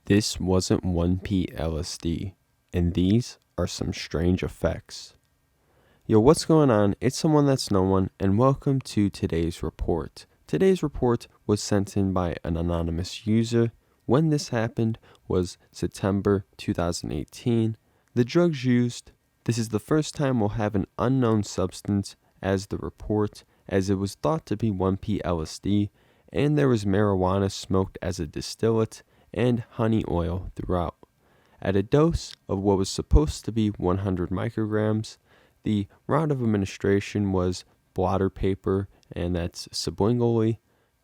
This wasn't 1P-LSD, and these are some strange effects. Yo, what's going on? It's someone that's no one, and welcome to today's report. Today's report was sent in by an anonymous user. When this happened was September 2018. The drugs used, this is the first time we'll have an unknown substance as the report, as it was thought to be 1P-LSD, and there was marijuana smoked as a distillate, and honey oil throughout. At a dose of what was supposed to be 100 micrograms, the route of administration was blotter paper, and that's sublingually.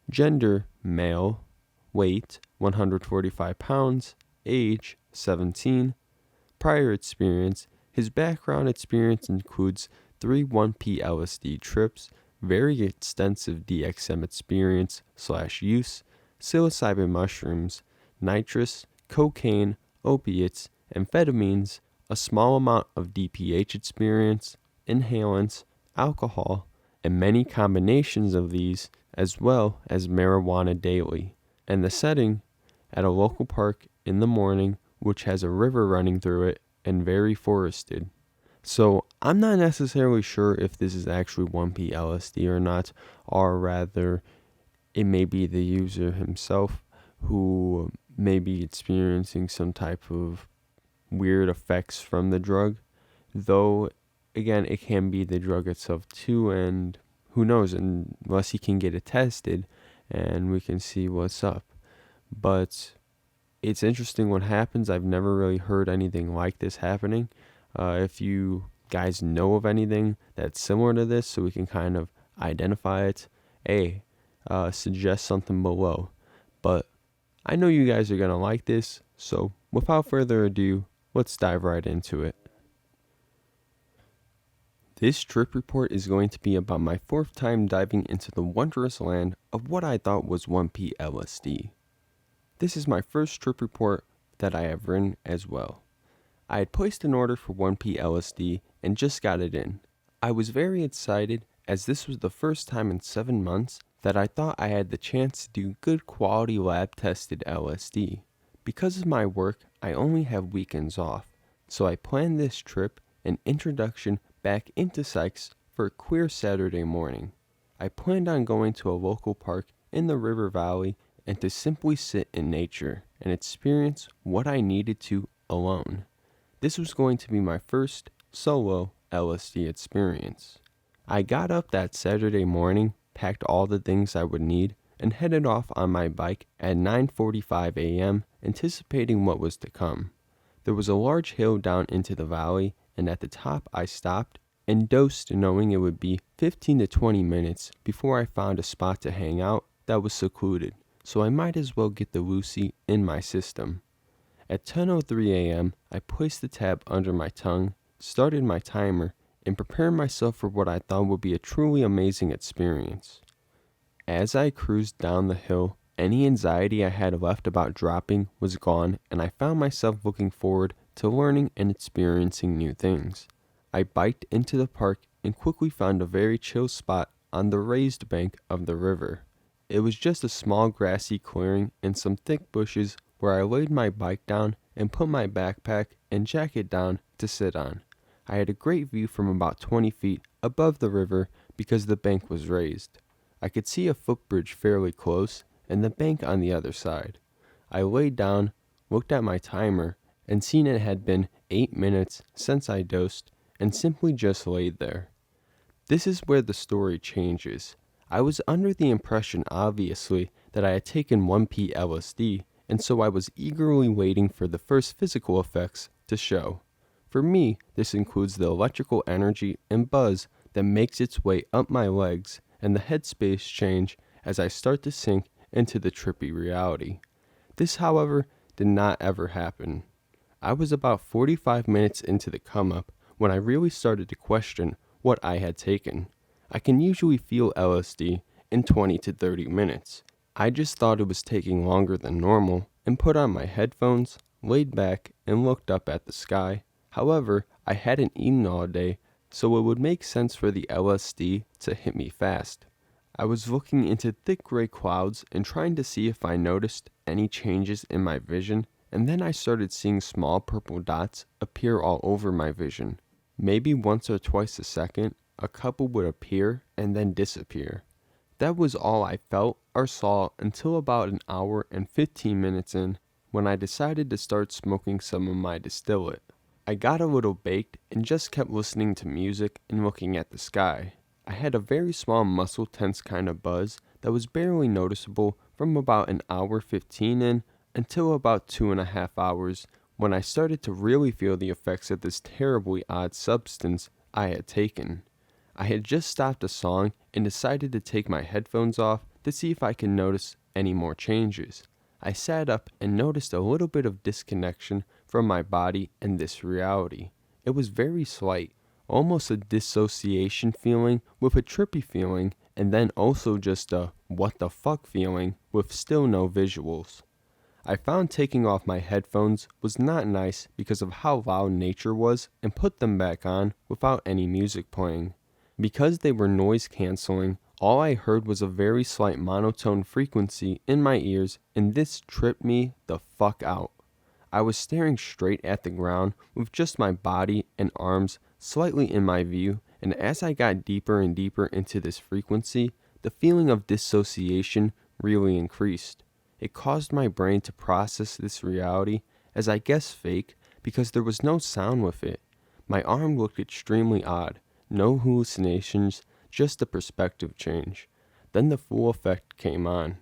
Gender, male. Weight, 145 pounds. Age, 17. Prior experience, his background experience includes 3 1P-LSD trips, very extensive DXM experience/use, psilocybin mushrooms, nitrous, cocaine, opiates, amphetamines, a small amount of DPH experience, inhalants, alcohol, and many combinations of these, as well as marijuana daily. And the setting, at a local park in the morning, which has a river running through it and very forested. So I'm not necessarily sure if this is actually 1P-LSD or not, or rather it may be the user himself who may be experiencing some type of weird effects from the drug, though again it can be the drug itself too, and who knows, unless he can get it tested and we can see what's up. But it's interesting what happens. I've never really heard anything like this happening. If you guys know of anything that's similar to this so we can kind of identify it, suggest something below. But I know you guys are going to like this, so without further ado, let's dive right into it. This trip report is going to be about my 4th time diving into the wondrous land of what I thought was 1P-LSD. This is my first trip report that I have written as well. I had placed an order for 1P-LSD and just got it in. I was very excited as this was the first time in 7 months that I thought I had the chance to do good quality lab tested LSD. Because of my work, I only have weekends off, so I planned this trip an introduction back into psychs for a queer Saturday morning. I planned on going to a local park in the river valley and to simply sit in nature and experience what I needed to alone. This was going to be my first solo LSD experience. I got up that Saturday morning, packed all the things I would need, and headed off on my bike at 9:45 a.m., anticipating what was to come. There was a large hill down into the valley, and at the top I stopped and dosed, knowing it would be 15 to 20 minutes before I found a spot to hang out that was secluded, so I might as well get the Lucy in my system. At 10:03 a.m., I placed the tab under my tongue, started my timer, and prepared myself for what I thought would be a truly amazing experience. As I cruised down the hill, any anxiety I had left about dropping was gone, and I found myself looking forward to learning and experiencing new things. I biked into the park and quickly found a very chill spot on the raised bank of the river. It was just a small grassy clearing and some thick bushes where I laid my bike down and put my backpack and jacket down to sit on. I had a great view from about 20 feet above the river because the bank was raised. I could see a footbridge fairly close and the bank on the other side. I laid down, looked at my timer, and seen it had been 8 minutes since I dosed, and simply just laid there. This is where the story changes. I was under the impression, obviously, that I had taken 1P-LSD, and so I was eagerly waiting for the first physical effects to show. For me, this includes the electrical energy and buzz that makes its way up my legs and the headspace change as I start to sink into the trippy reality. This, however, did not ever happen. I was about 45 minutes into the come-up when I really started to question what I had taken. I can usually feel LSD in 20 to 30 minutes. I just thought it was taking longer than normal and put on my headphones, laid back, and looked up at the sky. However, I hadn't eaten all day, so it would make sense for the LSD to hit me fast. I was looking into thick gray clouds and trying to see if I noticed any changes in my vision, and then I started seeing small purple dots appear all over my vision. Maybe once or twice a second, a couple would appear and then disappear. That was all I felt or saw until about an hour and 15 minutes in, when I decided to start smoking some of my distillate. I got a little baked and just kept listening to music and looking at the sky. I had a very small muscle tense kind of buzz that was barely noticeable from about an hour 15 in until about 2.5 hours, when I started to really feel the effects of this terribly odd substance I had taken. I had just stopped a song and decided to take my headphones off to see if I could notice any more changes. I sat up and noticed a little bit of disconnection from my body and this reality. It was very slight, almost a dissociation feeling with a trippy feeling, and then also just a what the fuck feeling with still no visuals. I found taking off my headphones was not nice because of how loud nature was, and put them back on without any music playing. Because they were noise cancelling, all I heard was a very slight monotone frequency in my ears, and this tripped me the fuck out. I was staring straight at the ground with just my body and arms slightly in my view, and as I got deeper and deeper into this frequency, the feeling of dissociation really increased. It caused my brain to process this reality as I guess fake because there was no sound with it. My arm looked extremely odd, no hallucinations, just a perspective change. Then the full effect came on.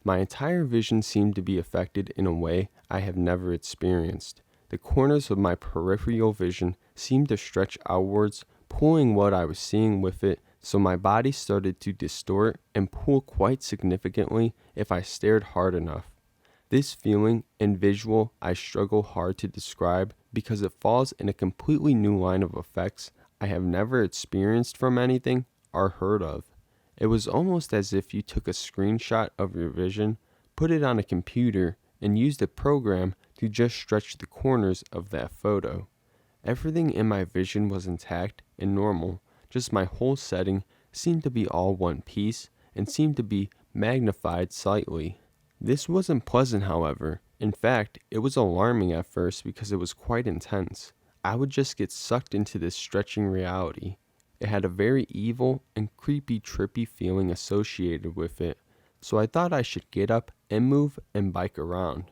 My entire vision seemed to be affected in a way I have never experienced. The corners of my peripheral vision seemed to stretch outwards, pulling what I was seeing with it, so my body started to distort and pull quite significantly if I stared hard enough. This feeling and visual I struggle hard to describe because it falls in a completely new line of effects I have never experienced from anything or heard of. It was almost as if you took a screenshot of your vision, put it on a computer, and used a program to just stretch the corners of that photo. Everything in my vision was intact and normal, just my whole setting seemed to be all one piece and seemed to be magnified slightly. This wasn't pleasant, however. In fact, it was alarming at first because it was quite intense. I would just get sucked into this stretching reality. It had a very evil and creepy trippy feeling associated with it, so I thought I should get up and move and bike around.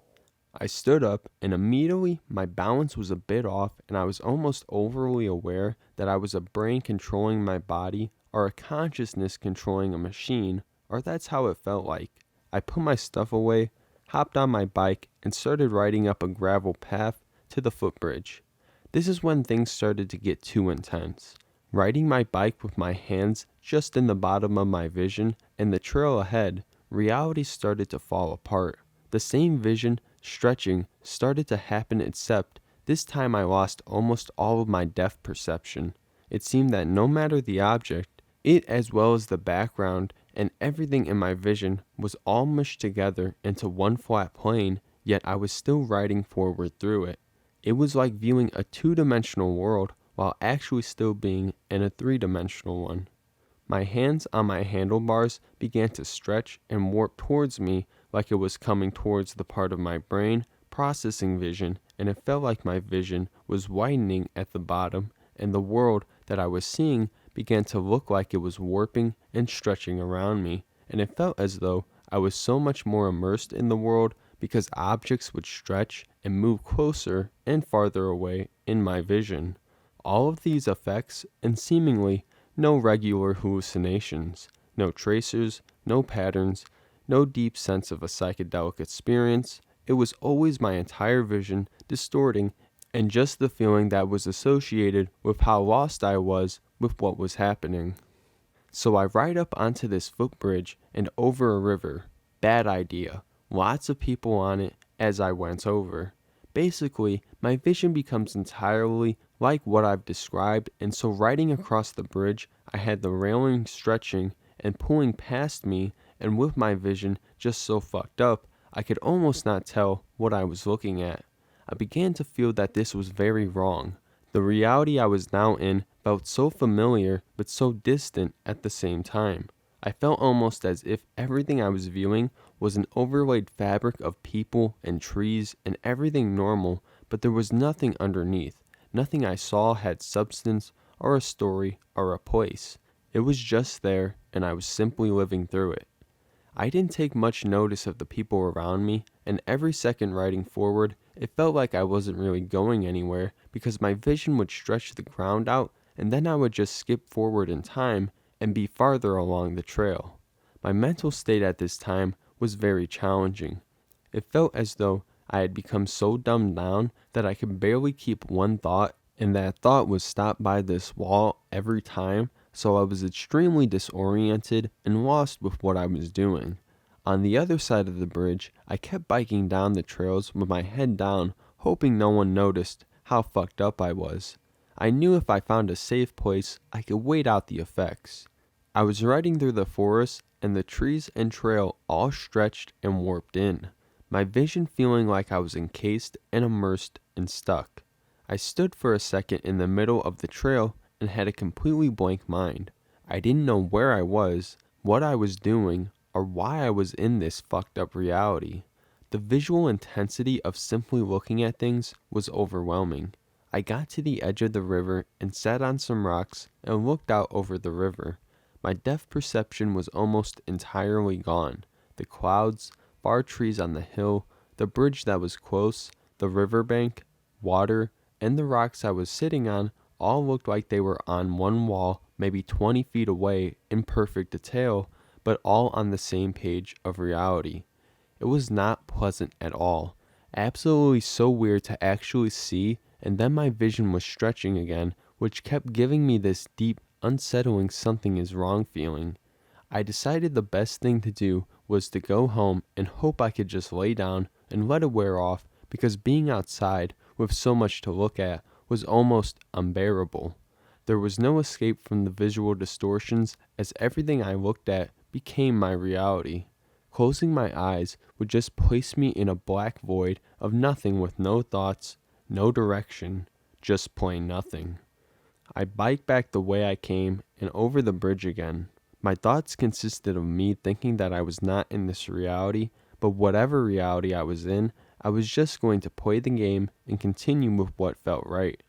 I stood up and immediately my balance was a bit off and I was almost overly aware that I was a brain controlling my body or a consciousness controlling a machine, or that's how it felt like. I put my stuff away, hopped on my bike, and started riding up a gravel path to the footbridge. This is when things started to get too intense. Riding my bike with my hands just in the bottom of my vision and the trail ahead, reality started to fall apart. The same vision stretching started to happen, except this time I lost almost all of my depth perception. It seemed that no matter the object, it as well as the background and everything in my vision was all mushed together into one flat plane, yet I was still riding forward through it. It was like viewing a two-dimensional world while actually still being in a three-dimensional one. My hands on my handlebars began to stretch and warp towards me like it was coming towards the part of my brain processing vision, and it felt like my vision was widening at the bottom, and the world that I was seeing began to look like it was warping and stretching around me, and it felt as though I was so much more immersed in the world because objects would stretch and move closer and farther away in my vision. All of these effects, and seemingly no regular hallucinations, no tracers, no patterns, no deep sense of a psychedelic experience. It was always my entire vision distorting, and just the feeling that was associated with how lost I was with what was happening. So I ride up onto this footbridge and over a river. Bad idea. Lots of people on it as I went over. Basically, my vision becomes entirely like what I've described, and so riding across the bridge, I had the railing stretching and pulling past me, and with my vision just so fucked up, I could almost not tell what I was looking at. I began to feel that this was very wrong. The reality I was now in felt so familiar but so distant at the same time. I felt almost as if everything I was viewing was an overlaid fabric of people and trees and everything normal, but there was nothing underneath. Nothing I saw had substance or a story or a place. It was just there, and I was simply living through it. I didn't take much notice of the people around me, and every second riding forward, it felt like I wasn't really going anywhere because my vision would stretch the ground out, and then I would just skip forward in time and be farther along the trail. My mental state at this time was very challenging. It felt as though I had become so dumbed down that I could barely keep one thought, and that thought was stopped by this wall every time, so I was extremely disoriented and lost with what I was doing. On the other side of the bridge, I kept biking down the trails with my head down, hoping no one noticed how fucked up I was. I knew if I found a safe place, I could wait out the effects. I was riding through the forest, and the trees and trail all stretched and warped in, my vision feeling like I was encased and immersed and stuck. I stood for a second in the middle of the trail and had a completely blank mind. I didn't know where I was, what I was doing, or why I was in this fucked up reality. The visual intensity of simply looking at things was overwhelming. I got to the edge of the river and sat on some rocks and looked out over the river. My depth perception was almost entirely gone. The clouds, far trees on the hill, the bridge that was close, the riverbank, water, and the rocks I was sitting on all looked like they were on one wall, maybe 20 feet away in perfect detail, but all on the same page of reality. It was not pleasant at all. Absolutely so weird to actually see, and then my vision was stretching again, which kept giving me this deep, unsettling something is wrong feeling. I decided the best thing to do was to go home and hope I could just lay down and let it wear off, because being outside with so much to look at was almost unbearable. There was no escape from the visual distortions, as everything I looked at became my reality. Closing my eyes would just place me in a black void of nothing with no thoughts, no direction, just plain nothing. I biked back the way I came and over the bridge again. My thoughts consisted of me thinking that I was not in this reality, but whatever reality I was in, I was just going to play the game and continue with what felt right.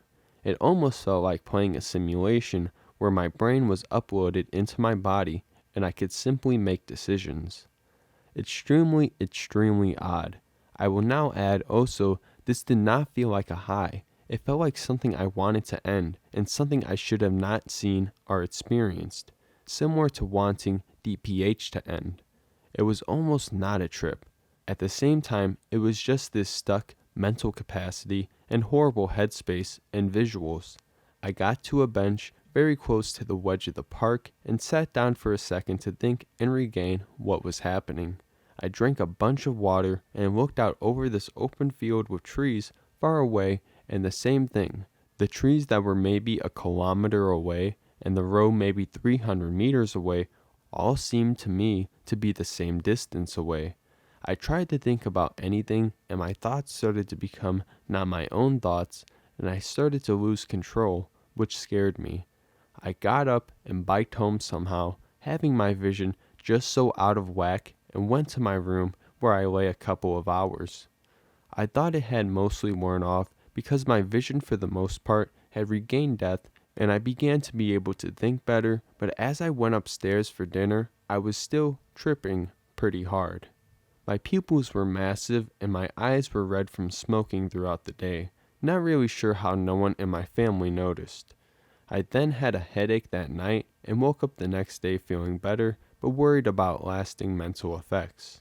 It almost felt like playing a simulation where my brain was uploaded into my body and I could simply make decisions. Extremely, extremely odd. I will now add also, this did not feel like a high. It felt like something I wanted to end and something I should have not seen or experienced, similar to wanting DPH to end. It was almost not a trip. At the same time, it was just this stuck mental capacity and horrible headspace and visuals. I got to a bench very close to the wedge of the park and sat down for a second to think and regain what was happening. I drank a bunch of water and looked out over this open field with trees far away, and the same thing. The trees that were maybe a kilometer away and the road maybe 300 meters away all seemed to me to be the same distance away. I tried to think about anything, and my thoughts started to become not my own thoughts, and I started to lose control, which scared me. I got up and biked home somehow, having my vision just so out of whack, and went to my room where I lay a couple of hours. I thought it had mostly worn off because my vision for the most part had regained depth, and I began to be able to think better, but as I went upstairs for dinner, I was still tripping pretty hard. My pupils were massive and my eyes were red from smoking throughout the day, not really sure how no one in my family noticed. I then had a headache that night and woke up the next day feeling better, but worried about lasting mental effects.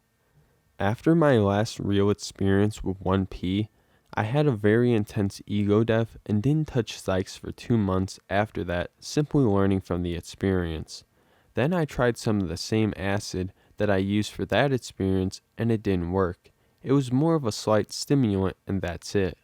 After my last real experience with 1P, I had a very intense ego death and didn't touch psychs for 2 months after that, simply learning from the experience. Then I tried some of the same acid that I used for that experience and it didn't work. It was more of a slight stimulant and that's it.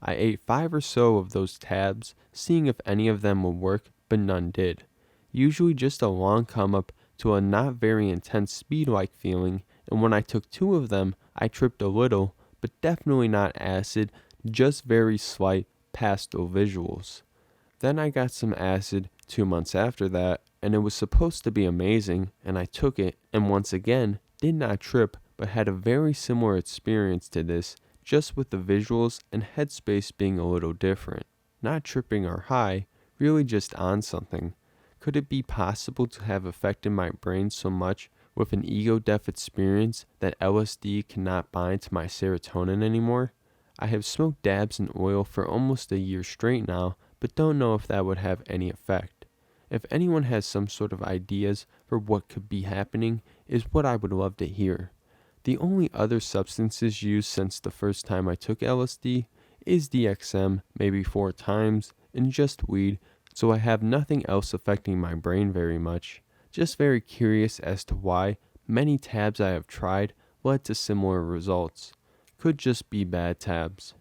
I ate 5 or so of those tabs, seeing if any of them would work, but none did. Usually just a long come up to a not very intense speed-like feeling, and when I took 2 of them, I tripped a little, but definitely not acid, just very slight pastel visuals. Then I got some acid 2 months after that, and it was supposed to be amazing, and I took it, and once again, did not trip, but had a very similar experience to this, just with the visuals and headspace being a little different. Not tripping or high, really just on something. Could it be possible to have affected my brain so much with an ego-death experience that LSD cannot bind to my serotonin anymore? I have smoked dabs in oil for almost a year straight now, but don't know if that would have any effect. If anyone has some sort of ideas for what could be happening, is what I would love to hear. The only other substances used since the first time I took LSD is DXM, maybe 4 times, and just weed, so I have nothing else affecting my brain very much. Just very curious as to why many tabs I have tried led to similar results. Could just be bad tabs.